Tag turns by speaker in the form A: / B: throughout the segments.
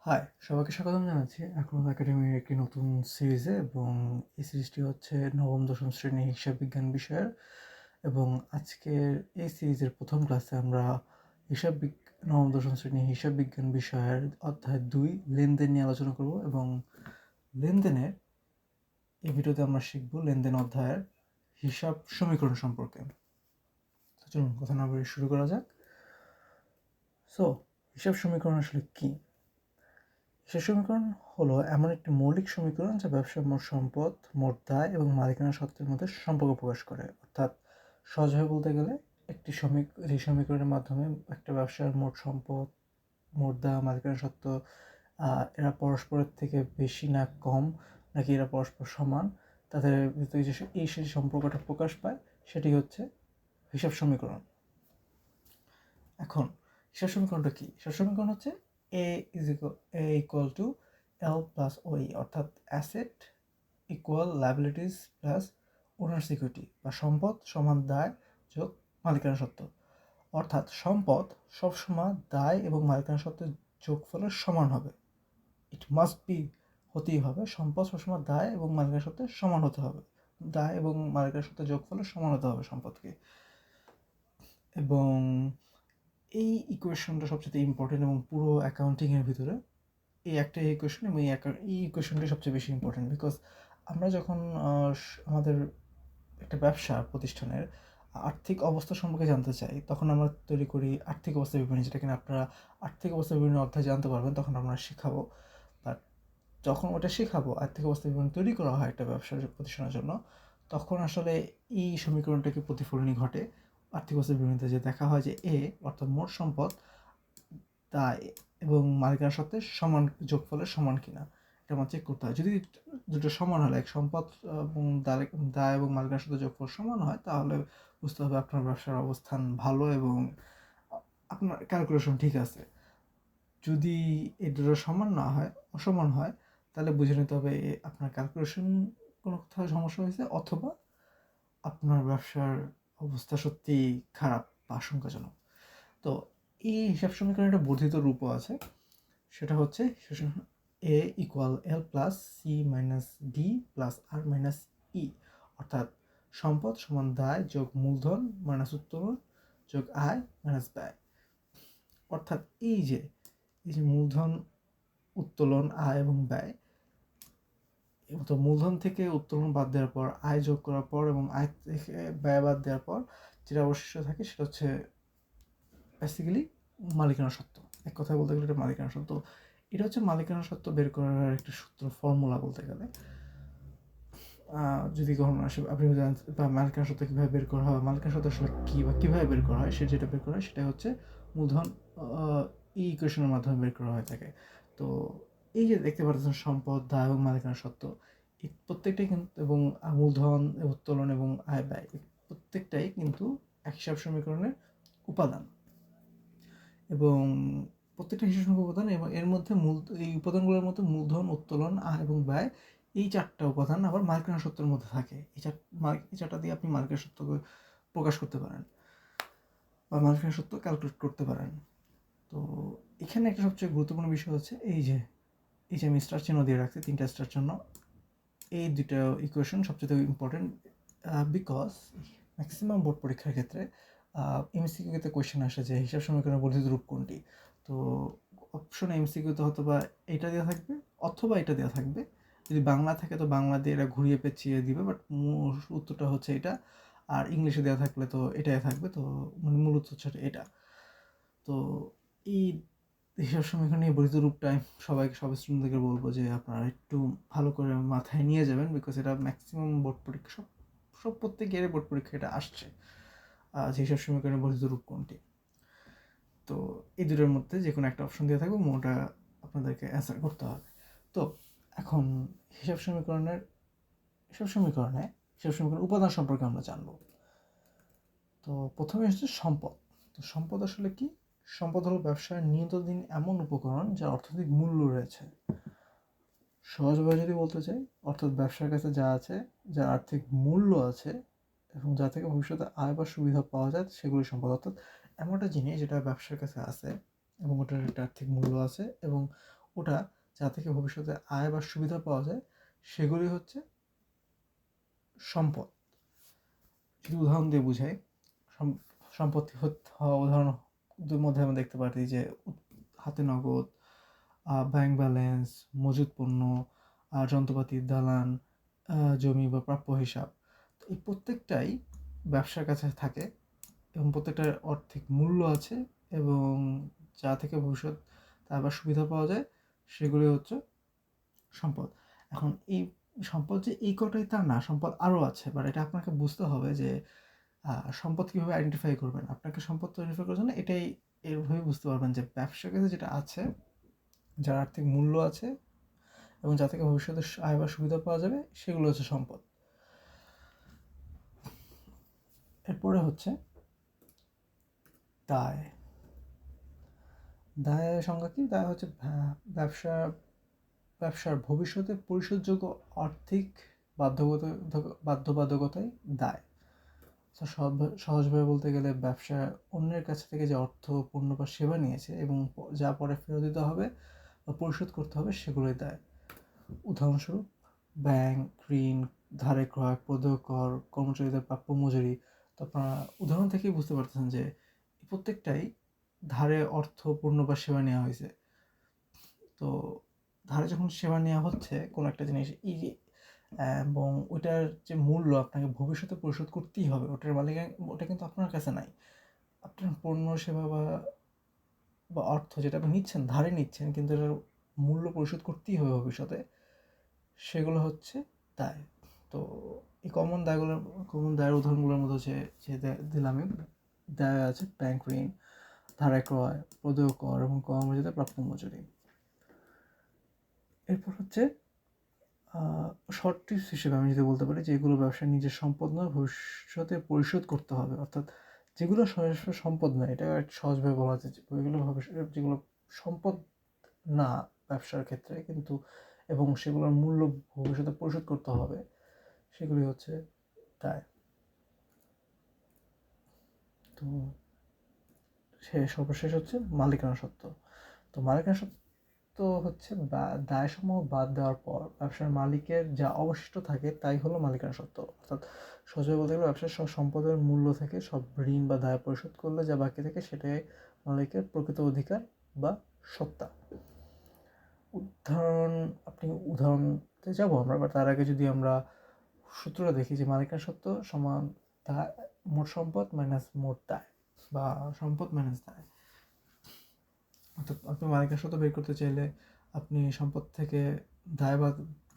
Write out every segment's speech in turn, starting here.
A: High, সবাইকে স্বাগতম জানাচ্ছি অ্যাক্রোস একাডেমির একটি নতুন সিরিজে। এবং এই সিরিজটি হচ্ছে নবম দশম শ্রেণীর হিসাব বিজ্ঞান বিষয়ের। এবং আজকের এই সিরিজের প্রথম ক্লাসে আমরা নবম দশম শ্রেণীর হিসাব বিজ্ঞান বিষয়ের অধ্যায় 2 লেনদেন নিয়ে আলোচনা করব। এবং লেনদেনের এই ভিডিওতে আমরা শিখব লেনদেন অধ্যায়ের হিসাব সমীকরণ সম্পর্কে। তো চলুন কথা না বলে শুরু করা যাক। হিসাব সমীকরণ আসলে কি? হিসাব সমীকরণ হলো এমন একটি মৌলিক সমীকরণ যা ব্যবসার মোট সম্পদ, মোট দায় এবং মালিকানা সত্ত্বের মধ্যে সম্পর্ক প্রকাশ করে। অর্থাৎ সহজভাবে বলতে গেলে এই সমীকরণের মাধ্যমে একটা ব্যবসার মোট সম্পদ, মোট দায়, মালিকানা সত্ত্ব এরা পরস্পরের থেকে বেশি না কম, নাকি এরা পরস্পর সমান, তাদের ভিতরে যে সেই সম্পর্কটা প্রকাশ পায় সেটি হচ্ছে হিসাব সমীকরণ। এখন হিসাব সমীকরণটা কি? হিসাব সমীকরণ হচ্ছে A = L প্লাস ওই, অর্থাৎ asset equal liabilities plus owners equity, বা সম্পদ সমান দায় যোগ মালিকানা সত্ত্ব। অর্থাৎ সম্পদ সবসময় দায় এবং মালিকানা সত্ত্বের যোগফলের সমান হবে। ইট মাস্ট বি, হতেই হবে, সম্পদ সবসময় দায় এবং মালিকানা সত্ত্বের সমান হতে হবে। দায় এবং মালিকানা সত্ত্বের যোগফলের সমান হতে হবে সম্পদকে। এবং এই ইকুয়েশনটা সবচেয়ে ইম্পর্টেন্ট, এবং পুরো অ্যাকাউন্টিংয়ের ভিতরে এই একটা ইকুয়েশন, এবং এই ইকুয়েশনটা সবচেয়ে বেশি ইম্পর্টেন্ট। বিকজ আমরা যখন আমাদের একটা ব্যবসা প্রতিষ্ঠানের আর্থিক অবস্থা সম্পর্কে জানতে চাই, তখন আমরা তৈরি করি আর্থিক অবস্থা বিবরণী, যেটা কিনা আপনারা আর্থিক অবস্থা বিবরণী অধ্যায় জানতে পারবেন, তখন আমরা শেখাবো। বাট যখন ওটা শেখাবো, আর্থিক অবস্থা বিবরণী তৈরি করা হয় একটা ব্যবসার প্রতিষ্ঠানের জন্য, তখন আসলে এই সমীকরণটাকে প্রতিফলনই ঘটে। আর্থিক অবস্থা বিবরণীতে যে দেখা হয় যে অর্থাৎ মোট সম্পদ, দায় এবং মালিকানা সত্ত্বে সমান যোগফলের সমান কিনা, এটা আমার চেক করতে হয়। যদি দুটো সমান হয়, এক সম্পদ এবং দায় এবং মালিকানার সাথে যোগফল সমান হয়, তাহলে বুঝতে হবে আপনার ব্যবসার অবস্থান ভালো এবং আপনার ক্যালকুলেশন ঠিক আছে। যদি এই দুটো সমান না হয়, অসমান হয়, তাহলে বুঝে নিতে হবে আপনার ক্যালকুলেশন কোনো কোথাও সমস্যা হয়েছে, অথবা আপনার ব্যবসার অবস্থা সত্যি খারাপ বা আশঙ্কাজনক। তো এই হিসাব সমীকরণের একটা বর্ধিত রূপও আছে, সেটা হচ্ছে A = L plus C minus D plus R minus E, অর্থাৎ সম্পদ সমান দায় যোগ মূলধন মাইনাস উত্তোলন যোগ আয় মাইনাস ব্যয়। অর্থাৎ এই যে মূলধন, উত্তোলন, আয় এবং ব্যয়, তো মূলধন থেকে উত্তোলন বাদ দেওয়ার পর, আয় যোগ করার পর এবং আয় থেকে ব্যয় বাদ দেওয়ার পর যেটা অবশিষ্ট থাকে সেটা হচ্ছে বেসিক্যালি মালিকানা সত্ত্ব। এক কথায় বলতে গেলে এটা মালিকানা সত্ত্ব। এটা হচ্ছে মালিকানা সত্ত্ব বের করার একটা সূত্র, ফর্মুলা বলতে গেলে। যদি কখনো আসে আপনি জানেন বা মালিকানা সত্ত্ব কীভাবে বের করা হয়, মালিকানা সত্ত্ব আসলে কী বা কীভাবে বের করা হয়, যেটা বের করা হয় সেটা হচ্ছে মূলধন এই ইকুয়েশনের মাধ্যমে বের করা হয়ে থাকে। তো এই যে দেখতে পাচ্ছেন সম্পদ, দায় এবং মালিকানা সত্ত্ব, এই প্রত্যেকটাই কিন্তু, এবং মূলধন, উত্তোলন এবং আয় ব্যয়, প্রত্যেকটাই কিন্তু এক হিসাব সমীকরণের উপাদান। এবং প্রত্যেকটা হিসাব সমীকরণ উপাদান, এবং এর মধ্যে এই উপাদানগুলোর মধ্যে মূলধন, উত্তোলন, আয় এবং ব্যয়, এই চারটা উপাদান আবার মালিকানা সত্ত্বের মধ্যে থাকে। এই চারটা দিয়ে আপনি মালিকানা সত্ত্বকে প্রকাশ করতে পারেন বা মালিকানা সত্ত্ব ক্যালকুলেট করতে পারেন। তো এখানে একটা সবচেয়ে গুরুত্বপূর্ণ বিষয় হচ্ছে এই যে আমি স্টার চিহ্ন দিয়ে রাখছি, 3টা স্টার চিহ্ন। এই 2টা ইকুয়েশন সবচেয়ে ইম্পর্টেন্ট, বিকজ ম্যাক্সিমাম বোর্ড পরীক্ষার ক্ষেত্রে এমসিকিউতে কোয়েশ্চেন আসে যে হিসাব সমীকরণের বর্ধিত রূপ কোনটি। তো অপশন এমসিকিউতে হয়তো বা এটা দেওয়া থাকবে অথবা এটা দেওয়া থাকবে। যদি বাংলা থাকে তো বাংলা দিয়ে এরা ঘুরিয়ে পেঁচিয়ে দিবে, বাট উত্তরটা হচ্ছে এটা। আর ইংলিশে দেওয়া থাকলে তো এটাই থাকবে, তো মানে মূল উত্তর হচ্ছে এটা। তো এই হিসাব সমীকরণ নিয়ে বর্ধিত রূপটাই সব স্টুডেন্টদেরকে বলবো যে আপনারা একটু ভালো করে মাথায় নিয়ে যাবেন, বিকজ এটা ম্যাক্সিমাম বোর্ড পরীক্ষা, সব প্রত্যেক ইয়ারে বোর্ড পরীক্ষা এটা আসছে যে হিসাব সমীকরণের বর্ধিত রূপ কোনটি। তো এই দুটোর মধ্যে যে কোনো একটা অপশন দিয়ে থাকবে, ওটা আপনাদেরকে অ্যান্সার করতে হবে। তো এখন হিসাব সমীকরণের উপাদান সম্পর্কে আমরা জানবো। তো প্রথমে হচ্ছে সম্পদ। তো সম্পদ আসলে কি? সম্পদ হলো ব্যবসার নিয়ন্ত্রণাধীন এমন উপকরণ যার অর্থনৈতিক মূল্য রয়েছে। সহজভাবে যদি বলতে চাই, অর্থাৎ ব্যবসার কাছে যা আছে, যার আর্থিক মূল্য আছে এবং যা থেকে ভবিষ্যতে আয় বা সুবিধা পাওয়া যায়, সেগুলি সম্পদ। অর্থাৎ এমন একটা জিনিস যেটা ব্যবসার কাছে আছে এবং ওটার একটা আর্থিক মূল্য আছে, এবং ওটা যা থেকে ভবিষ্যতে আয় বা সুবিধা পাওয়া যায় সেগুলি হচ্ছে সম্পদ। যদি উদাহরণ দিয়ে বুঝাই, সম্পত্তি হওয়া উদাহরণের মধ্যে আমরা দেখতে পারি যে হাতে নগদ, ব্যাংক ব্যালেন্স, মজুত পণ্য, যন্ত্রপাতি, দালান, জমি বা প্রাপ্য হিসাব। তো এই প্রত্যেকটাই ব্যবসার কাছে থাকে এবং প্রত্যেকটার আর্থিক মূল্য আছে এবং যা থেকে ভবিষ্যৎ আবার সুবিধা পাওয়া যায় সেগুলি হচ্ছে সম্পদ। এখন এই সম্পদ যে এই কটাই তা না, সম্পদ আরও আছে, বাট এটা আপনাকে বুঝতে হবে যে সম্পদ কীভাবে আইডেন্টিফাই করবেন। আপনাকে সম্পদ আইডেন্টিফাই করার জন্য এটাই এভাবেই বুঝতে পারবেন যে ব্যবসার কাছে যেটা আছে, যার আর্থিক মূল্য আছে এবং যা থেকে ভবিষ্যতে আয় বা সুবিধা পাওয়া যাবে সেগুলো হচ্ছে সম্পদ। এরপরে হচ্ছে দায়। দায়ের সংজ্ঞা কি? দায় হচ্ছে ব্যবসার ভবিষ্যতে পরিশোধযোগ্য আর্থিক বাধ্যবাধকতাই দায়। সহজভাবে বলতে গেলে ব্যবসা অন্যের কাছ থেকে যে অর্থ, পণ্য বা সেবা নিয়েছে এবং যা পরে ফেরত দিতে হবে বা পরিশোধ করতে হবে সেগুলোই দায়। উদাহরণস্বরূপ ব্যাংক ঋণ, ধারে ক্রয়, প্রদেয় কর, কর্মচারীদের প্রাপ্য মজুরি। তো আপনারা উদাহরণ থেকেই বুঝতে পারতেছেন যে প্রত্যেকটাই ধারে অর্থ, পণ্য বা সেবা নেওয়া হয়েছে। তো ধারে যখন সেবা নেওয়া হচ্ছে কোনো একটা জিনিস, এই যে এবং ওইটার যে মূল্য আপনাকে ভবিষ্যতে পরিশোধ করতেই হবে, ওটার ওটা কিন্তু আপনার কাছে নাই। আপনার পণ্য, সেবা বা অর্থ যেটা আপনি নিচ্ছেন, ধারে নিচ্ছেন, কিন্তু এটার মূল্য পরিশোধ করতেই হবে ভবিষ্যতে, সেগুলো হচ্ছে দায়। তো এই কমন দায়ের উদাহরণগুলোর মধ্যে হচ্ছে যে দিলামই, দায় আছে ব্যাংক ঋণ, ধারে ক্রয়, প্রদেয় কর এবং কর্মচারীদের প্রাপ্য মজুরি। এরপর হচ্ছে শর্ট টিপস হিসেবে আমি যদি বলতে পারি যে এগুলো ব্যবসার নিজের সম্পদ নয়, ভবিষ্যতে পরিশোধ করতে হবে। অর্থাৎ যেগুলো সরাসরি সম্পদ নয়, এটা সহজভাবে বলা যায় ওইগুলো যেগুলো সম্পদ না ব্যবসার ক্ষেত্রে, কিন্তু এবং সেগুলোর মূল্য ভবিষ্যতে পরিশোধ করতে হবে, সেগুলি হচ্ছে দায়। তো সর্বশেষ হচ্ছে মালিকানা সত্ত্ব। তো মালিকানা সত্ত্ব হচ্ছে দায়সমূহ বাদ দেওয়ার পর ব্যবসার মালিকের যা অবশিষ্ট থাকে তাই হলো মালিকানা সত্ত্ব। অর্থাৎ সহজভাবে বলতে গেলে ব্যবসার সব সম্পদের মূল্য থেকে সব ঋণ বা দায় পরিশোধ করলে যা বাকি থাকে সেটাই মালিকের প্রকৃত অধিকার বা সত্তা। উদাহরণে যাবো আমরা, বা তার আগে যদি আমরা সূত্রটা দেখি যে মালিকানা সত্ত্ব সমান মোট সম্পদ মাইনাস মোট দায় বা সম্পদ মাইনাস দায়। অর্থাৎ আপনি মালিকানা সত্ত্ব বের করতে চাইলে আপনি সম্পদ থেকে দায় বা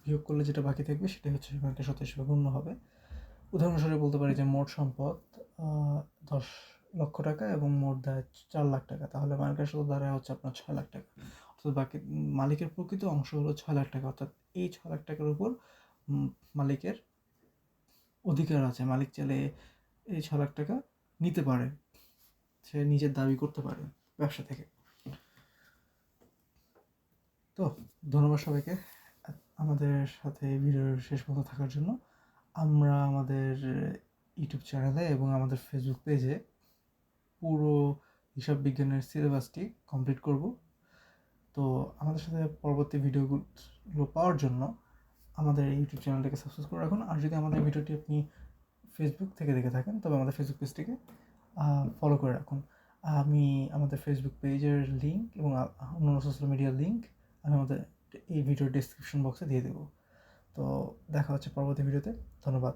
A: বিয়োগ করলে যেটা বাকি থাকবে সেটাই হচ্ছে মালিকানা সত্ত্ব হিসেবে গণ্য হবে। উদাহরণস্বরূপ বলতে পারি যে মোট সম্পদ 10 লক্ষ টাকা এবং মোট দায় 4 লাখ টাকা, তাহলে মালিকানা সত্ত্ব দাঁড়ায় হচ্ছে আপনার 6 লাখ টাকা। অর্থাৎ বাকি মালিকের প্রকৃত অংশ হলো 6 লাখ টাকা। অর্থাৎ এই 6 লাখ টাকার উপর মালিকের অধিকার আছে। মালিক চাইলে এই 6 লাখ টাকা নিতে পারে, সে নিজের দাবি করতে পারে ব্যবসা থেকে। তো ধন্যবাদ সবাইকে আমাদের সাথে ভিডিওর শেষ পর্যন্ত থাকার জন্য। আমরা আমাদের ইউটিউব চ্যানেলে এবং আমাদের ফেসবুক পেজে পুরো হিসাব বিজ্ঞানের সিলেবাসটি কমপ্লিট করব। তো আমাদের সাথে পরবর্তী ভিডিওগুলো পাওয়ার জন্য আমাদের ইউটিউব চ্যানেলটাকে সাবস্ক্রাইব করে রাখুন। আর যদি আমাদের ভিডিওটি আপনি ফেসবুক থেকে দেখে থাকেন তবে আমাদের ফেসবুক পেজটিকে ফলো করে রাখুন। আমি আমাদের ফেসবুক পেজের লিঙ্ক এবং অন্যান্য সোশ্যাল মিডিয়ার লিঙ্ক আমি আমাদের এই ভিডিওর ডেসক্রিপশন বক্সে দিয়ে দেবো। তো দেখা হচ্ছে পরবর্তী ভিডিওতে। ধন্যবাদ।